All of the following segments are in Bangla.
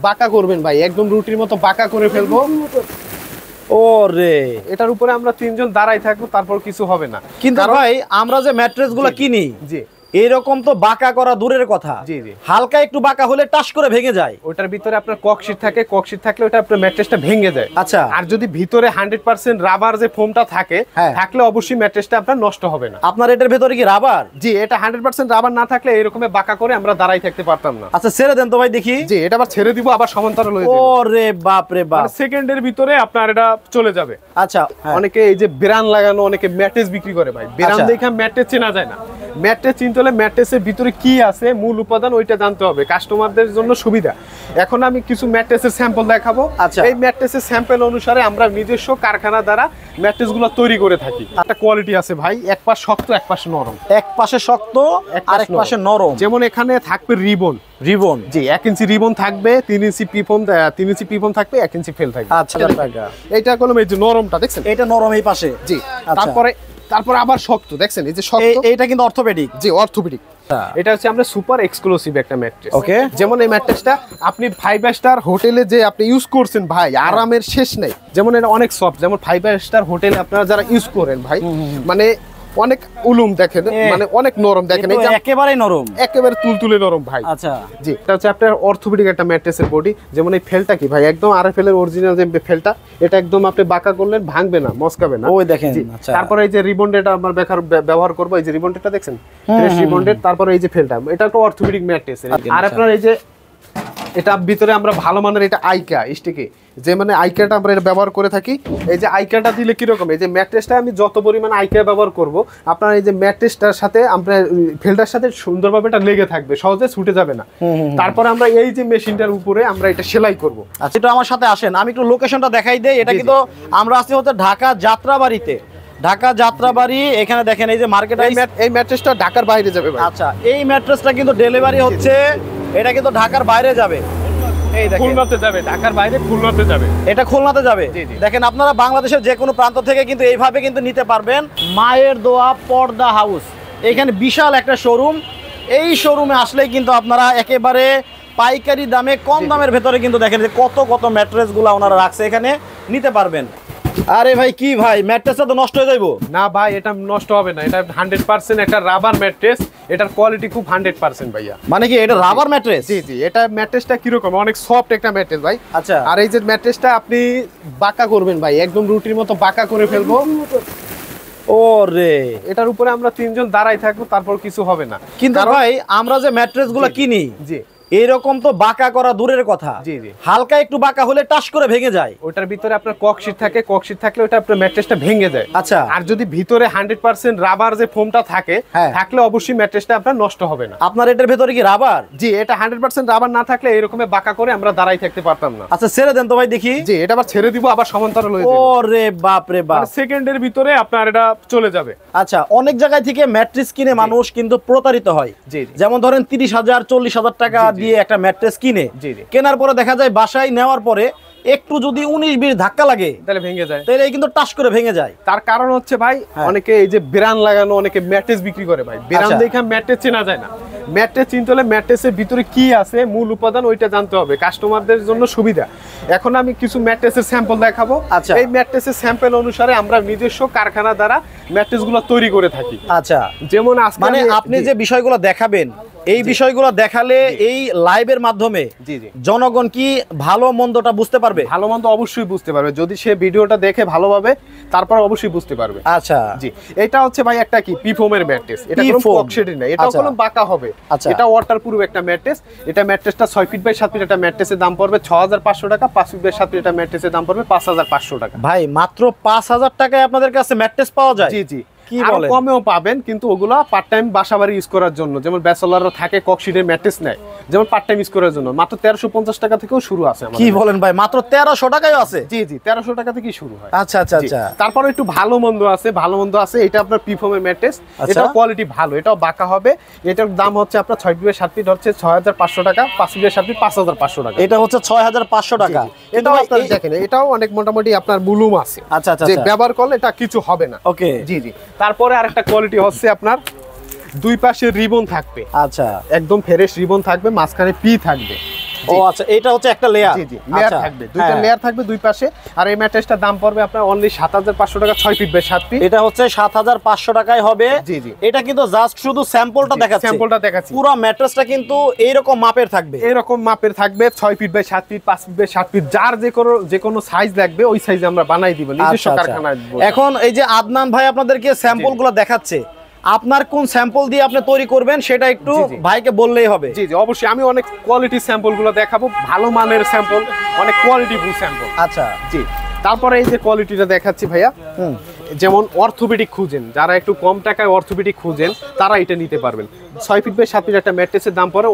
বাঁকা করবেন ভাই, একদম রুটির মতো বাঁকা করে ফেলবো। ওরে, এটার উপরে আমরা তিনজন দাঁড়াই থাকবো, তারপর কিছু হবে না। কিন্তু ভাই আমরা যে ম্যাট্রেস গুলো কিনি, জি এইরকম তো বাঁকা করা দূরের কথা, জি জি, হালকা একটু বাঁকা হলে টাস করে ভেঙে যায়। ওটার ভিতরে আপনার ককশিট থাকে, ককশিট থাকলে ওটা আপনার ম্যাট্রেসটা ভেঙে যায়। আচ্ছা, আর যদি ভিতরে 100% রাবার যে ফোমটা থাকে, থাকলে অবশ্যই ম্যাট্রেসটা আপনার নষ্ট হবে না। আপনার এটার ভেতরে কি রাবার? জি, এটা 100% রাবার না থাকলে এরকম বাঁকা করে আমরা দাঁড়াই থাকতে পারতাম না। আচ্ছা, ছেড়ে দেন তো ভাই দেখি। জি, এটা আবার ছেড়ে দিব, আবার সমান্তরাল হয়ে যাবে। ওরে বাপ রে বাপ, সেকেন্ডের ভিতরে আপনার এটা চলে যাবে। আচ্ছা, অনেকে এই যে ব্রান্ড লাগানো, অনেকে ম্যাট্রেস বিক্রি করে ভাই, ব্রান্ড দেখে ম্যাট্রেস চেনা যায় না। ম্যাট্রেস চিনতে হলে ম্যাট্রেসের ভিতরে কি আছে, মূল উপাদান ওইটা জানতে হবে, কাস্টমারদের জন্য সুবিধা। এখন আমি কিছু ম্যাট্রেসের স্যাম্পল দেখাবো। এই ম্যাট্রেসের স্যাম্পল অনুসারে আমরা নিজস্ব কারখানা দ্বারা ম্যাট্রেসগুলো তৈরি করে থাকি। একটা কোয়ালিটি আছে ভাই, এক পাশ শক্ত এক পাশ নরম। এক পাশে শক্ত আর এক পাশে নরম। যেমন এখানে থাকবে রিবন, জি 1 ইঞ্চি রিবন থাকবে, 3 ইঞ্চি পিফোম, 3 ইঞ্চি পিফোম থাকবে, 1 ইঞ্চি ফেল থাকবে। আচ্ছা টাকা। এইটা কলম, এই যে নরমটা দেখছেন, এটা নরম এই পাশে। জি, তারপরে আবার শক্ত দেখছেন, এই যে শক্ত, এইটা কিন্তু অর্থোপেডিক। জি অর্থোপেডিক। এটা হচ্ছে আমরা সুপার এক্সক্লুসিভ একটা ম্যাট্রেস। ওকে, যেমন এই ম্যাট্রেসটা আপনি 5 স্টার হোটেলে যে আপনি ইউজ করছেন ভাই, আরামের শেষ নেই। যেমন এটা অনেক সফট, যেমন 5 স্টার হোটেলে আপনারা যারা ইউজ করেন ভাই, মানে অনেক উলুম দেখেন, মানে অনেক নরম দেখেন, এই যে একেবারে নরম, একেবারে তুলতুলে নরম ভাই। আচ্ছা জি, এটা হচ্ছে আপনার অর্থোপেডিক একটা ম্যাট্রেসের বডি। যেমন এই ফেলটা কি ভাই, একদম আরএফএল এর অরিজিনাল যে ফেলটা, এটা একদম আপনি বাঁকা করলেন ভাঙবে না, মচকাবে না। ওই দেখেন। আচ্ছা, তারপরে এই যে রিবন্ডেটা আমরা ব্যবহার করব, এই যে রিবন্ডেটা দেখছেন, ফ্রেশ রিবন্ডেড। তারপরে এই যে ফেলটা, এটা একটা অর্থোপেডিক ম্যাট্রেস। আর আপনার এই যে এটা ভিতরে আমরা ভালো মানের এটা আইকা স্টিকে, যে মানে আইকাটা আমরা এটা ব্যবহার করে থাকি। এই যে আইকাটা দিলে কিরকম, এই যে ম্যাট্রেসটা আমি যত পরিমাণ আইকা ব্যবহার করব, আপনার এই যে ম্যাট্রেসটার সাথে আপনার ফেলটার সাথে সুন্দরভাবে এটা লেগে থাকবে, সহজে ছুটে যাবে না। তারপরে আমরা এই যে মেশিনটার উপরে আমরা এটা সেলাই করব। আচ্ছা, এটা আমার সাথে আসেন, আমি একটু লোকেশনটা দেখাই দেই। এটা কিন্তু আমরা আছি হচ্ছে ঢাকা যাত্রাবাড়িতে, ঢাকা যাত্রাবাড়ি। এখানে দেখেন এই যে মার্কেট, এই ম্যাট্রেসটা ঢাকার বাইরে যাবে ভাই। আচ্ছা, এই ম্যাট্রেসটা কিন্তু ডেলিভারি হচ্ছে, এটা কিন্তু ঢাকার বাইরে যাবে। এই দেখেন, খুলনাতে যাবে, ঢাকার বাইরে খুলনাতে যাবে, এটা খুলনাতে যাবে। দেখেন, আপনারা বাংলাদেশের যে কোনো প্রান্ত থেকে কিন্তু এইভাবে কিন্তু নিতে পারবেন। মায়ের দোয়া পর্দা হাউস, এখানে বিশাল একটা শোরুম। এই শোরুমে আসলেই কিন্তু আপনারা একেবারে পাইকারি দামে, কম দামের ভেতরে কিন্তু দেখেন যে কত কত ম্যাট্রেসগুলো ওনারা রাখছে, এখানে নিতে পারবেন। আরে ভাই, কি ভাই, ম্যাট্রেসটা তো নষ্ট হয়ে যাইবো? না ভাই, এটা নষ্ট হবে না, এটা 100% একটা রাবার ম্যাট্রেস। এটার কোয়ালিটি খুব 100% ভাইয়া। মানে কি এটা রাবার ম্যাট্রেস? জি জি, এটা ম্যাট্রেসটা কিরকম, অনেক সফট একটা ম্যাট্রেস ভাই। আচ্ছা, আর এই যে ম্যাট্রেসটা আপনি বাঁকা করবেন ভাই, একদম রুটির মতো বাঁকা করে ফেলবো। ওরে, এটার উপরে আমরা তিনজন দাঁড়াই থাকবো, তারপর কিছু হবে না। কিন্তু ভাই আমরা যে ম্যাট্রেসগুলো কিনি, জি এইরকম তো বাঁকা করা দূরের কথা, জি জি, হালকা একটু বাঁকা হলে টাস করে ভেঙে যায়। ওটার ভিতরে আপনার ককশিট থাকে, ককশিট থাকলে ওটা আপনার ম্যাট্রেসটা ভেঙে যায়। আচ্ছা, আর যদি ভিতরে 100% রাবার যে ফোমটা থাকে, থাকলে অবশ্যই ম্যাট্রেসটা আপনার নষ্ট হবে না। আপনার এটার ভেতরে কি রাবার? জি, এটা 100% রাবার না থাকলে এরকম বাঁকা করে আমরা দাঁড়াই থাকতে পারতাম না। আচ্ছা, ছেড়ে দেন তো ভাই দেখি। জি, এটা আবার ছেড়ে দিব, আবার সমান্তরাল হয়ে যাবে। ওরে বাপ রে বাপ, সেকেন্ডের ভিতরে আপনার এটা চলে যাবে। আচ্ছা, অনেক জায়গায় থেকে ম্যাট্রেস কিনে মানুষ কিন্তু প্রতারিত হয়। যেমন ধরেন 30,000 40,000 টাকা দিয়ে একটা ম্যাট্রেস কিনে, কেনার পরে দেখা যায় বাসায় নেওয়ার পরে একটু যদি 19-20 ধাক্কা লাগে তাহলে ভেঙে যায়, তাহলে কিন্তু টাস করে ভেঙে যায়। তার কারণ হচ্ছে ভাই, অনেকে এই যে ব্রান্ড লাগানো, অনেকে ম্যাট্রেস বিক্রি করে ভাই, ব্রান্ড দেখে ম্যাট্রেস চেনা যায় না। ম্যাট্রেস চিনতে হলে ম্যাট্রেসের ভিতরে কি আছে, মূল উপাদান ওইটা জানতে হবে, কাস্টমারদের জন্য সুবিধা। এখন আমি কিছু ম্যাট্রেসের স্যাম্পল দেখাবো। এই ম্যাট্রেসের স্যাম্পল অনুসারে আমরা নিজস্ব কারখানা দ্বারা ম্যাট্রেসগুলো তৈরি করে থাকি। আচ্ছা, যেমন মানে আপনি যে বিষয়গুলো দেখাবেন, এই বিষয়গুলো দেখালে এই লাইভের মাধ্যমে জনগণ কি ভালো মন্দটা বুঝতে পারবে? ভালো মন্দ অবশ্যই বুঝতে পারবে, যদি সে ভিডিওটা দেখে ভালোভাবে, তারপর অবশ্যই বুঝতে পারবে। আচ্ছা, জি, এটা হচ্ছে ভাই একটা কি পিফোমের ম্যাট্রেস, এটা কোনো ককশিট না, এটা কোনো বাঁকা হবে। এটা ওয়াটারপ্রুফ একটা ম্যাট্রেস। এটা ম্যাট্রেসটা 6 ফিট বাই 7 ফিট একটা ম্যাট্রেসের দাম পড়বে 6,500 টাকা, 5 ফিট বাই 7 ফিট একটা ম্যাট্রেসের দাম পড়বে 5,500 টাকা। ভাই মাত্র 5,000 টাকায় আপনাদের কাছে ম্যাট্রেস পাওয়া যায়? জি জি, আরো কমেও পাবেন, কিন্তু ওগুলা পার্ট টাইম বাসাবাড়ি ইউজ করার জন্য। যেমন ব্যাচেলররা থাকে, ককশিটের ম্যাট্রেস নেয়, যেমন পার্ট টাইম ইউজ করার জন্য মাত্র 1350 টাকা থেকেও শুরু আছে। কি বলেন ভাই, মাত্র 1300 টাকায় আছে? জি জি, 1300 টাকা থেকেই শুরু হয়। আচ্ছা আচ্ছা আচ্ছা, তারপর একটু ভালো মন্দ আছে, ভালো মন্দ আছে। এটা আপনার পিফোমের ম্যাট্রেস, এটা কোয়ালিটি ভালো, এটাও বাঁকা হবে। এটার দাম হচ্ছে আপনার 6 ফিট বাই 7 ফিট হচ্ছে 6,500 টাকা, 5 ফিট বাই 7 ফিট 5,500 টাকা। এটা হচ্ছে 6,500 টাকা। এটাও আপনারা দেখেন, এটাও অনেক মোটামুটি আপনার বুলুম আছে। আচ্ছা আচ্ছা, যে ব্যবহার করলে এটা কিছু হবে না। ওকে, জি জি। তারপরে আরেকটা কোয়ালিটি হচ্ছে আপনার দুই পাশে রিবন থাকবে। আচ্ছা, একদম ফ্রেশ রিবন থাকবে, মাঝখানে পি থাকবে। ও আচ্ছা, এটা হচ্ছে একটা লেয়ার। জি জি, লেয়ার থাকবে, দুইটা লেয়ার থাকবে দুই পাশে। আর এই ম্যাট্রেসটার দাম পড়বে আপনার অনলি 7500 টাকা, 6 ফিট বাই 7 ফিট। এটা হচ্ছে 7500 টাকায় হবে। জি জি, এটা কিন্তু জাস্ট শুধু স্যাম্পলটা দেখাচ্ছি, স্যাম্পলটা দেখাচ্ছি। পুরো ম্যাট্রেসটা কিন্তু এইরকম মাপের থাকবে, এরকম মাপের থাকবে, 6 feet by 7 feet, 5 feet by 7 feet, যার যে কোনো সাইজ লাগবে ওই সাইজে আমরা বানাই দিব নিজস্ব কারখানায়। এখন এই যে আদনান ভাই আপনাদেরকে স্যাম্পলগুলো দেখাচ্ছে, আপনার কোন স্যাম্পল দিয়ে আপনি তৈরি করবেন সেটা একটু ভাইকে বললেই হবে। জি জি, অবশ্যই আমি অনেক কোয়ালিটি স্যাম্পলগুলো দেখাবো, ভালো মানের স্যাম্পল, অনেক কোয়ালিটিফুল স্যাম্পল। আচ্ছা জি, তারপরে এই যে কোয়ালিটিটা দেখাচ্ছি ভাইয়া, যেমন অর্থোপেডিক খুঁজেন, যারা একটু কম টাকায় অর্থোপেডিক খুঁজেন তারা এটা নিতে পারবেন। 6 ফিট বাই 7 ফিট একটা ম্যাট্রেসের দাম পড়ে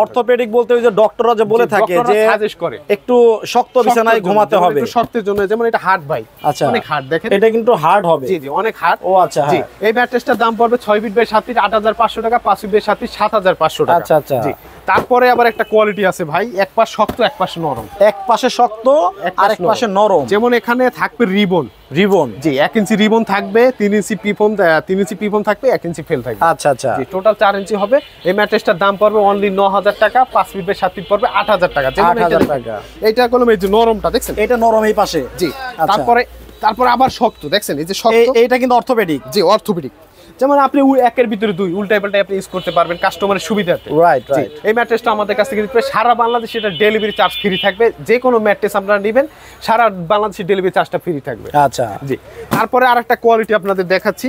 অর্থোপেডিক বলতে ওই যে ডক্টররা যে বলে থাকে যে সাজেস্ট করে একটু শক্ত বিছানায় ঘুমাতে হবে, একটু শক্তের জন্য, যেমন এটা হার্ড ভাই। আচ্ছা, অনেক হার্ড, দেখেন এটা কিন্তু হার্ড হবে। জি জি, অনেক হার্ড। ও আচ্ছা, জি, এই ম্যাট্রেসটার দাম পড়বে 6 ফিট বাই 7 ফিট 8500 টাকা, 5 ফিট বাই 7 ফিট 7500 টাকা। আচ্ছা আচ্ছা, জি, তারপরে আবার একটা কোয়ালিটি আছে ভাই, এক পাশ শক্ত এক পাশ নরম। এক পাশে শক্ত আর এক পাশে নরম। যেমন এখানে থাকবে রিবন, জি 1 ইঞ্চি রিবন থাকবে, 3 ইঞ্চি পিফোম থাকবে, 1 ইঞ্চি ফেল থাকবে। আচ্ছা আচ্ছা, জি, টোটাল 4 ইঞ্চি হবে। এই ম্যাট্রেসটার দাম পড়বে অনলি 9000 টাকা, 5 ফিট বাই 7 ফিট পড়বে 8000 টাকা। 8000 টাকা। এইটা কলম, এই যে নরমটা দেখছেন, এটা নরম এই পাশে। জি, তারপরে আবার শক্ত দেখছেন, এই যে শক্ত, এইটা কিন্তু অর্থোপেডিক। জি, অর্থোপেডিক। যেমন আপনি একের ভিতরে দুই উল্টাই পাল্টাই আপনি ইউজ করতে পারবেন কাস্টমারের সুবিধাতে। রাইট জি, রাইট। এই ম্যাট্রেসটা আমাদের কাছ থেকে দিতে সারা বাংলাদেশে এটা ডেলিভারি চার্জ ফ্রি থাকবে। যে কোনো ম্যাট্রেস আপনারা নেবেন সারা বাংলাদেশে ডেলিভারি চার্জটা ফ্রি থাকবে। আচ্ছা, জি, তারপরে আরেকটা কোয়ালিটি আপনাদের দেখাচ্ছি,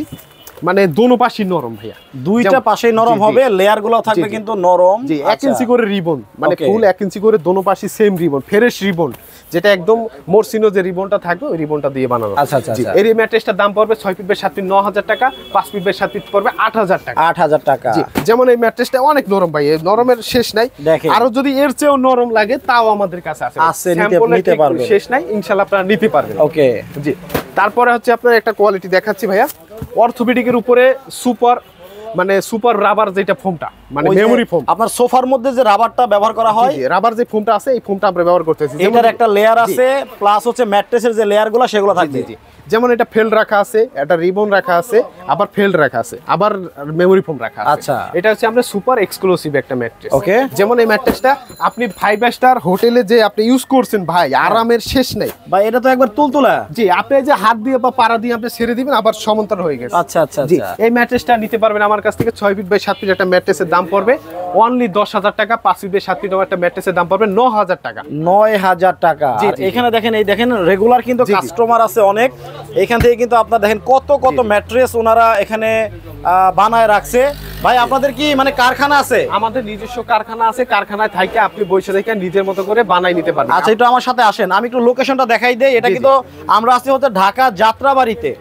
মানে দোনো পাশই নরম ভাইয়া, দুইটা পাশেই নরম হবে, লেয়ার গুলো থাকবে কিন্তু নরম। জি, 1 ইঞ্চি করে রিবন, মানে ফুল 1 ইঞ্চি করে দোনো পাশই সেম রিবন, ফ্রেশ রিবন, যেটা একদম মরসিনো যে রিবনটা থাকবে ওই রিবনটা দিয়ে বানানো। আচ্ছা আচ্ছা, এই ম্যাট্রেসটার দাম পড়বে 6 ফিট বাই 7 ফিট 9000 টাকা, 5 ফিট বাই 7 ফিট পড়বে 8000 টাকা। 8000 টাকা। জি, যেমন এই ম্যাট্রেসটা অনেক নরম ভাই, এই নরমের শেষ নাই। আরো যদি এর চেয়েও নরম লাগে তাও আমাদের কাছে আছে, নিতে পারবেন, শেষ নাই, ইনশাআল্লাহ আপনারা নিতে পারবেন। ওকে, জি, তারপরে হচ্ছে আপনার একটা কোয়ালিটি দেখাচ্ছি ভাইয়া, অর্থোপেডিকের উপরে সুপার রাবার, যেটা ফোমটা মানে মেমোরি ফোম। আপনার সোফার মধ্যে যে রাবারটা ব্যবহার করা হয়, রাবার যে ফোমটা আছে এই ফোমটা আমরা ব্যবহার করতেছি। এটার একটা লেয়ার আছে, প্লাস হচ্ছে ম্যাট্রেসের যে লেয়ারগুলো সেগুলো থাকবে। জি, যেমন এটা ফেল্ড রাখা আছে, এটা রিবন রাখা আছে, আবার ফেল্ড রাখা আছে, আবার মেমোরি ফোম রাখা আছে। আচ্ছা, এটা হচ্ছে আমরা সুপার এক্সক্লুসিভ একটা ম্যাট্রেস। ওকে, যেমন এই ম্যাট্রেসটা আপনি 5 স্টার হোটেলে যে আপনি ইউজ করছেন ভাই, আরামের শেষ নাই ভাই। এটা তো একবার তুলতুলা। জি, আপনি যে হাত দিয়ে বা পাড়া দিয়ে আপনি ছেড়ে দিবেন আবার সমান্তর হয়ে গেছে। আচ্ছা আচ্ছা, জি, এই ম্যাট্রেসটা নিতে পারবেন আমার কাছ থেকে। 6 ফিট বাই 7 ফিট একটা ম্যাট্রেসের দাম পড়বে অনলি 10000 টাকা, 5 ফিট বাই 7 ফিট একটা ম্যাট্রেসের দাম পড়বে 9000 টাকা। 9000 টাকা। এখানে দেখেন, এই দেখেন রেগুলার কিন্তু কাস্টমার আছে অনেক, এখান থেকে কিন্তু আপনার দেখেন কত কত ম্যাট্রেস ওনারা এখানে বানায় রাখছে। ভাই আপনাদের কি মানে কারখানা আছে? আমাদের নিজস্ব কারখানা আছে, কারখানায় থেকে আপনি বসে থেকে নিজের মতো করে বানাই নিতে পারবেন। আচ্ছা, একটু আমার সাথে আসেন, আমি একটু লোকেশনটা দেখাই দেই। এটা কিন্তু আমরা আছি হচ্ছে ঢাকা যাত্রাবাড়িতে,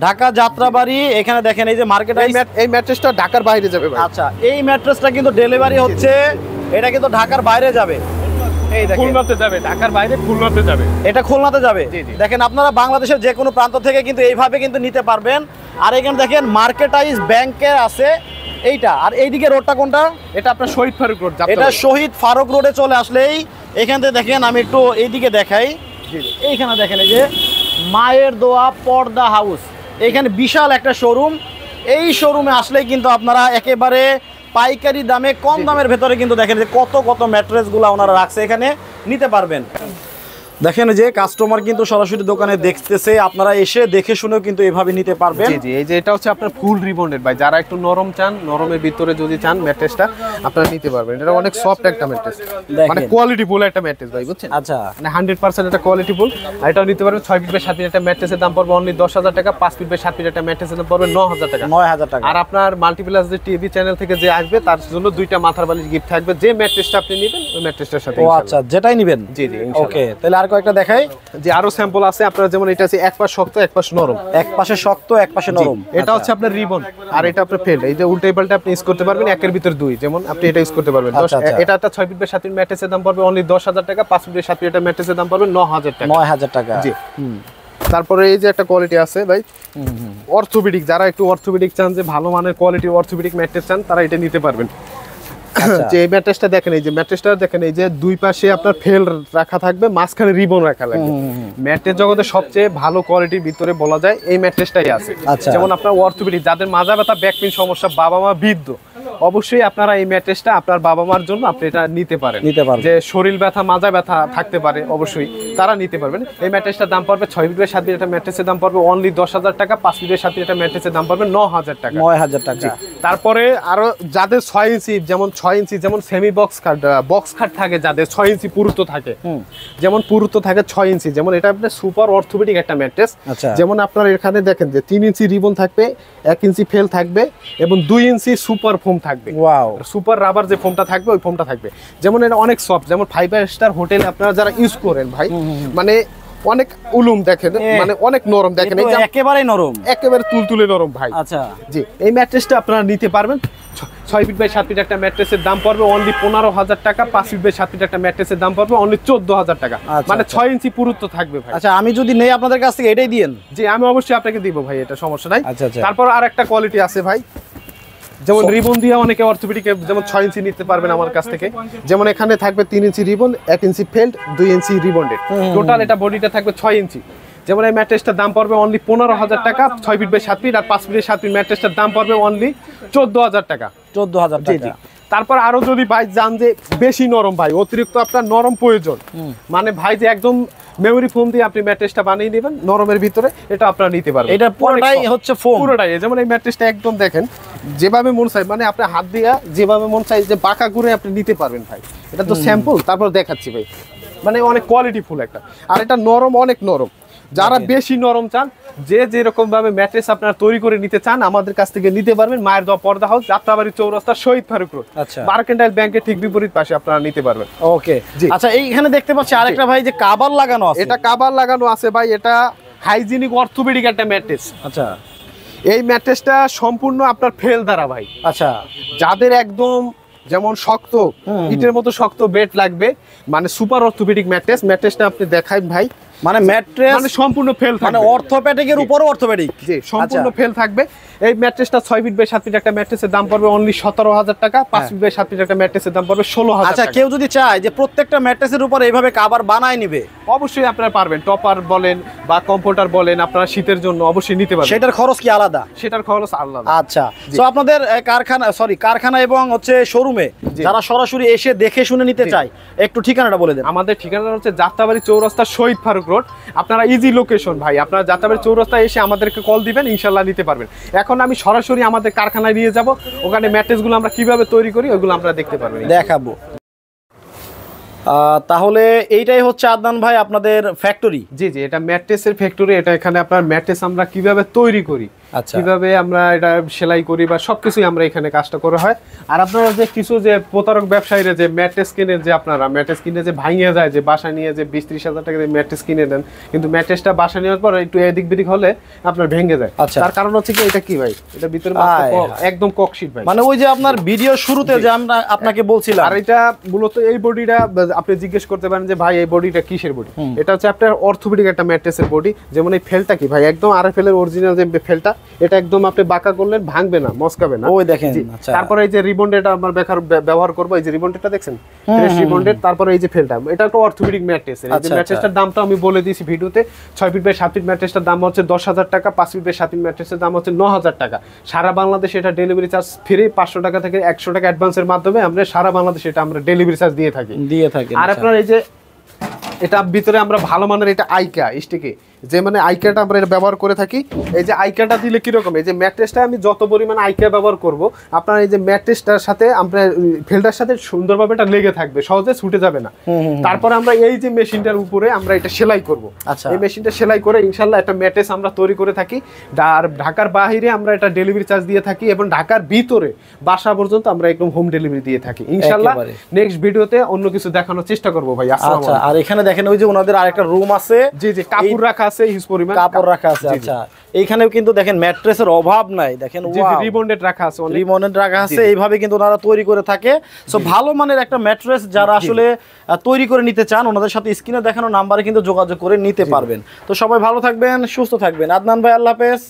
ঢাকা যাত্রাবাড়ি। এখানে দেখেন এই যে মার্কেট, এই ম্যাট্রেসটা ঢাকার বাইরে যাবে ভাই। আচ্ছা, এই ম্যাট্রেসটা কিন্তু ডেলিভারি হচ্ছে, এটা কিন্তু ঢাকার বাইরে যাবে। এই দেখেন, খুলনাতে যাবে, ঢাকার বাইরে খুলনাতে যাবে, এটা খুলনাতে যাবে। দেখেন আপনারা বাংলাদেশের যে কোনো প্রান্ত থেকে কিন্তু এইভাবে কিন্তু নিতে পারবেন। আর এখানে দেখেন মার্কেটাইজ ব্যাংকে আছে এইটা, আর এইদিকে রোডটা কোনটা? এটা আপনার শহীদ ফারুক রোড। এটা শহীদ ফারুক রোডে চলে আসলেই এখান থেকে দেখেন, আমি একটু এইদিকে দেখাই, এইখানে দেখেন এই যে মায়ের দোয়া পর্দা হাউস, এখানে বিশাল একটা শোরুম। এই শোরুমে আসলেই কিন্তু আপনারা একেবারে পাইকারি দামে, কম দামের ভেতরে কিন্তু দেখেন যে কত কত ম্যাট্রেসগুলো ওনারা রাখছে, এখানে নিতে পারবেন। দেখেন যে কাস্টমার কিন্তু সরাসরি দোকানে দেখতেছে, আপনারা এসে দেখে শুনেও কিন্তু এইভাবে নিতে পারবেন। জি জি, এই যে এটা হচ্ছে আপনার ফুল রিবন্ডেড ভাই, যারা একটু নরম চান, নরমের ভিতরে যদি চান ম্যাট্রেসটা আপনারা নিতে পারবেন। এটা অনেক সফট একটা ম্যাট্রেস, মানে কোয়ালিটি ফুল একটা ম্যাট্রেস ভাই, বুঝছেন? আচ্ছা, মানে 100% এটা কোয়ালিটি ফুল। আর এটাও নিতে পারবেন 6 ফিট বাই 7 ফিট একটা ম্যাট্রেসের দাম পড়বে অনলি 10000 টাকা, 5 ফিট বাই 7 ফিট একটা ম্যাট্রেসের দাম পড়বে 9000 টাকা। 9000 টাকা। আর আপনার মাল্টিপ্লাস যে টিভি চ্যানেল থেকে যে আসবে তার জন্য 2টা মাথার বালিশ গিফট থাকবে, যে ম্যাট্রেসটা আপনি নেবেন ওই ম্যাট্রেসটার সাথে। ও আচ্ছা, যেটাই নেবেন। জি জি, ইনশাআল্লাহ। ওকে, তাহলে আর কয়েকটা দেখাই। যে আরো স্যাম্পল আছে আপনারা, যেমন এটা আছে এক পাশ শক্ত এক পাশ নরম, এক পাশে শক্ত এক পাশে নরম। এটা হচ্ছে আপনার রিবন, আর এটা আপনার ফেল্ড। এই যে উল্টাই পাল্টা আপনি ইউজ করতে পারবেন, একের ভিতর দুই, যেমন আপনি এটা ইউজ করতে পারবেন। এটা একটা 6 ফিট বাই 7 ফিট ম্যাট্রেসের দাম পড়বে অনলি 10000 টাকা, 5 ফিট বাই 7 ফিট একটা ম্যাট্রেসের দাম পড়বে 9000 টাকা। 9000 টাকা। জি। তারপরে এই যে একটা কোয়ালিটি আছে ভাই, অর্থোপেডিক, যারা একটু অর্থোপেডিক চান, যে ভালো মানের কোয়ালিটি অর্থোপেডিক ম্যাট্রেস চান, তারা এটা নিতে পারবেন। যে এই ম্যাট্রেসটা দেখেন, এই যে ম্যাট্রেসটা দেখেন, এই যে দুই পাশে আপনার ফেল রাখা থাকবে, মাঝখানে রিবন রাখা লাগবে। ম্যাট্রেস জগতে সবচেয়ে ভালো কোয়ালিটির ভিতরে বলা যায় এই ম্যাট্রেসটাই আছে। যেমন আপনার অর্থোপেডিক, যাদের মাজা ব্যথা, ব্যাক পেইন সমস্যা, বাবা মা বৃদ্ধ, অবশ্যই আপনারা এই ম্যাট্রেসটা আপনার বাবা মার জন্য আপনি এটা নিতে পারেন। যে শরীর ব্যথা মাজা ব্যথা থাকতে পারে অবশ্যই তারা নিতে পারবেন। এই ম্যাট্রেসটার দাম পড়বে 6 ফিট বাই 7 ফিট, একটা ম্যাট্রেসের দাম পড়বে অনলি 10,000 টাকা। 5 ফিট বাই 7 ফিট একটা ম্যাট্রেসের দাম পড়বে 9,000 টাকা। 9,000 টাকা। তারপরে আরো যাদের 6 ইঞ্চি যেমন সেমি বক্স খাট থাকে, যাদের 6 ইঞ্চি পুরুত্ব থাকে, যেমন পুরুত্ব থাকে 6 ইঞ্চি, যেমন এটা আপনার সুপার অর্থোপেডিক একটা ম্যাট্রেস। যেমন আপনার এখানে দেখেন যে 3 ইঞ্চি রিবন থাকবে, 1 ইঞ্চি ফেল থাকবে এবং 2 ইঞ্চি সুপার ফোম থাকবে। ওয়াও, সুপার রাবার যে ফোমটা থাকবে ওই ফোমটা থাকবে। যেমন এটা অনেক সফট, যেমন 5 স্টার হোটেলে আপনারা যারা ইউজ করেন ভাই, মানে অনেক উলুম দেখেন, মানে অনেক নরম দেখেন, এই যে একেবারে নরম, একেবারে তুলতুলে নরম ভাই। আচ্ছা জি, এই ম্যাট্রেসটা আপনারা নিতে পারবেন। 6 ফিট বাই 7 ফিট একটা ম্যাট্রেসের দাম পড়বে অনলি 15,000 টাকা। 5 ফিট বাই 7 ফিট একটা ম্যাট্রেসের দাম পড়বে অনলি 14,000 টাকা। মানে 6 ইঞ্চি পুরুত্ব থাকবে ভাই। আচ্ছা, আমি যদি নেই আপনাদের কাছ থেকে এটাই দিয়েন? জি, আমি অবশ্যই আপনাকে দিব ভাই, এটা সমস্যা নাই। আচ্ছা। তারপর আর একটা কোয়ালিটি আছে ভাই, যেমন রিবন দিয়ে অনেকে অর্থোপেডিক যেমন 6 ইঞ্চি নিতে পারবেন আমার কাছ থেকে। যেমন এখানে থাকবে 3 ইঞ্চি রিবন, 1 ইঞ্চি ফেল্ড, 2 ইঞ্চি রিবন্ডেড, টোটাল এটা বডিটা থাকবে 6 ইঞ্চি। যেমন এই ম্যাট্রেসটার দাম পড়বে অনলি 15,000 টাকা 6 ফিট বাই 7 ফিট, আর 5 ফিট বাই 7 ফিট ম্যাট্রেসটার দাম পড়বে অনলি 14,000 টাকা। 14,000 টাকা। তারপর আরো যদি ভাই জান যে বেশি নরম ভাই, অতিরিক্ত আপনার নরম প্রয়োজন, মানে ভাই যে একদম মেমোরি ফোম দিয়ে আপনি ম্যাট্রেসটা বানিয়ে নেবেন নরমের ভিতরে, এটা আপনারা নিতে পারবেন। এটা পুরোটাই হচ্ছে ফোম, পুরোটাই। যেমন এই ম্যাট্রেসটা একদম দেখেন যেভাবে মন চাই, মানে আপনি হাত দিয়ে যেভাবে মন চাই যে বাঁকা করে আপনি নিতে পারবেন ভাই। এটা তো স্যাম্পল, তারপর দেখাচ্ছি ভাই, মানে অনেক কোয়ালিটি ফুল একটা। আর এটা নরম, অনেক নরম। যারা বেশি নরম চান, যে যেরকম ভাবে ম্যাট্রেস আপনারা তৈরি করে নিতে চান, আমাদের কাছ থেকে নিতে পারবেন। মায়ের দোয়া পর্দা হাউস, যাত্রাবাড়ি চৌরাস্তা, শহীদ ফারুক রোড, মার্কেন্টাইল ব্যাংকের ঠিক বিপরীত পাশে আপনারা নিতে পারবেন। ওকে। আচ্ছা, এইখানে দেখতে পাচ্ছি আরেকটা ভাই যে কাভার লাগানো আছে। এটা কাভার লাগানো আছে ভাই, এটা হাইজিনিক অর্থোপেডিক একটা ম্যাট্রেস। আচ্ছা, এই ম্যাট্রেসটা সম্পূর্ণ আপনার ফেল দ্বারা ভাই। আচ্ছা, যাদের একদম যেমন শক্ত ইটের মতো শক্ত বেড লাগবে, মানে সুপার অর্থোপেডিক ম্যাট্রেসটা আপনি দেখাই ভাই। মানে ম্যাট্রেস মানে সম্পূর্ণ ফেল থাকবে, মানে অর্থোপেডিকের উপরও অর্থোপেডিক। জি, সম্পূর্ণ ফেল থাকবে। এই ম্যাট্রেসটা 6 ফিট বাই 7 ফিট একটা ম্যাট্রেসের দাম পড়বে অনলি 17,000 টাকা। 5 ফিট বাই 7 ফিট একটা ম্যাট্রেসের দাম পড়বে 16,000 টাকা। আচ্ছা, কেউ যদি চায় যে প্রত্যেকটা ম্যাট্রেসের উপর এইভাবে কভার বানায় নিবে, অবশ্যই আপনারা পারবেন। টপার বলেন বা কমফোর্টার বলেন, আপনারা শীতের জন্য অবশ্যই নিতে পারবেন। সেটার খরচ কি আলাদা? সেটার খরচ আলাদা। আচ্ছা, তো আপনাদের কারখানা এবং হচ্ছে শোরুমে যারা সরাসরি এসে দেখে শুনে নিতে চায়, একটু ঠিকানাটা বলে দেন। আমাদের ঠিকানা হচ্ছে যাত্রাবাড়ি চৌরাস্তা, শহীদ ফারুক রোড। আপনারা ইজি লোকেশন ভাই, আপনারা যাত্রাবাড়ি চৌরাস্তায় এসে আমাদেরকে কল দিবেন, ইনশাল্লাহ নিতে পারবেন। এখন আমি সরাসরি আমাদের কারখানায় নিয়ে যাব, ওখানে ম্যাট্রেসগুলো আমরা কিভাবে তৈরি করি ওইগুলো আমরা দেখতে পারবেন, দেখাবো। তাহলে এইটাই হচ্ছে আদনান ভাই আপনাদের ফ্যাক্টরি? জি, এটা ম্যাট্রেসের ফ্যাক্টরি। এটা এখানে আপনার ম্যাট্রেস আমরা কিভাবে তৈরি করি, কিভাবে আমরা এটা সেলাই করি বা সবকিছুই আমরা এখানে কাজটা করা হয়। আর আপনারা যে কিছু যে প্রতারক ব্যবসায়ীরা যে ম্যাট্রেস কিনে, যে আপনারা ম্যাট্রেস কিনে যে ভাঙিয়ে যায়, যে বাসায় নিয়ে যে 20-30 হাজার টাকা দিয়ে ম্যাট্রেস কিনে দেন, কিন্তু ম্যাট্রেসটা বাসায় নেওয়ার পর একটু এদিক বিদিক হলে আপনার ভেঙে যায়। তার কারণ হচ্ছে কি, এটা কি ভাই, এটা ভিতরে একদম ককশিট ভাই, মানে ওই যে আপনার ভিডিও শুরুতে যে আমরা আপনাকে বলছিলাম। আর এটা মূলত এই বডিটা আপনি জিজ্ঞেস করতে পারেন যে ভাই এই বডিটা কিসের বডি। এটা হচ্ছে আপনার অর্থোপেডিক একটা ম্যাট্রেসের বডি। যেমন এই ফেলটা কি ভাই, একদম আরএফএল এর অরিজিনাল যে ফেলটা, এটা একদম আপনি বাঁকা করলেন ভাঙবে না, মস্কাবে না। ওই দেখেন। তারপরে এই যে রিবন্ডেড আমরা ব্যবহার করব, এই যে রিবন্ডেডটা দেখছেন, ফ্রেশ রিবন্ডেড। তারপরে এই যে ফেলটা, এটা তো অর্থোপেডিক ম্যাট্রেস। এই যে ম্যাট্রেসটার দামটা আমি বলে দিয়েছি ভিডিওতে। 6 ফিট বাই 7 ফিট ম্যাট্রেসটার দাম হচ্ছে 10,000 টাকা। 5 ফিট বাই 7 ফিট ম্যাট্রেসের দাম হচ্ছে 9,000 টাকা। সারা বাংলাদেশে এটা ডেলিভারি চার্জ ফ্রি। 500 টাকা থেকে 100 টাকা অ্যাডভান্সের মাধ্যমে আমরা সারা বাংলাদেশে এটা আমরা ডেলিভারি চার্জ দিয়ে থাকি। আর আপনার এই যে এটা ভিতরে আমরা ভালো মানের এটা আইকা স্টিকে, যে মানে আইকাটা আমরা এটা ব্যবহার করে থাকি। এই যে আইকাটা দিলে কিরকম, এই যে ম্যাট্রেসটা আমি যত পরিমাণ আইকা ব্যবহার করব, আপনার এই যে ম্যাট্রেসটার সাথে আপনার ফিল্ডার সাথে সুন্দরভাবে এটা লেগে থাকবে, সহজে ছুটে যাবে না। তারপরে আমরা এই যে মেশিনটার উপরে আমরা এটা সেলাই করব। এই মেশিনটা সেলাই করে ইনশাল্লাহ একটা ম্যাট্রেস আমরা তৈরি করে থাকি। আর ঢাকার বাইরে আমরা এটা ডেলিভারি চার্জ দিয়ে থাকি, এবং ঢাকার ভিতরে বাসা পর্যন্ত আমরা একদম হোম ডেলিভারি দিয়ে থাকি ইনশাল্লাহ। নেক্সট ভিডিওতে অন্য কিছু দেখানোর চেষ্টা করব ভাই। আসসালামু আলাইকুম। আর এখানে দেখেন ওই যে ওনাদের আরেকটা রুম আছে, জি, কাপড় রাখা আছে, হিউজ পরিমাণ কাপড় রাখা আছে। আচ্ছা, এইখানেও কিন্তু দেখেন ম্যাট্রেসের অভাব নাই, দেখেন রিবন্ডেড রাখা আছে, রিবন্ডেড রাখা আছে। এইভাবে কিন্তু ওনারা তৈরি করে থাকে। সো ভালো মানের একটা ম্যাট্রেস যারা আসলে তৈরি করে নিতে চান, ওনাদের সাথে স্ক্রিনে দেখানো নাম্বারে কিন্তু যোগাযোগ করে নিতে পারবেন। তো সবাই ভালো থাকবেন, সুস্থ থাকবেন। আদনান ভাই, আল্লাহ হাফেজ।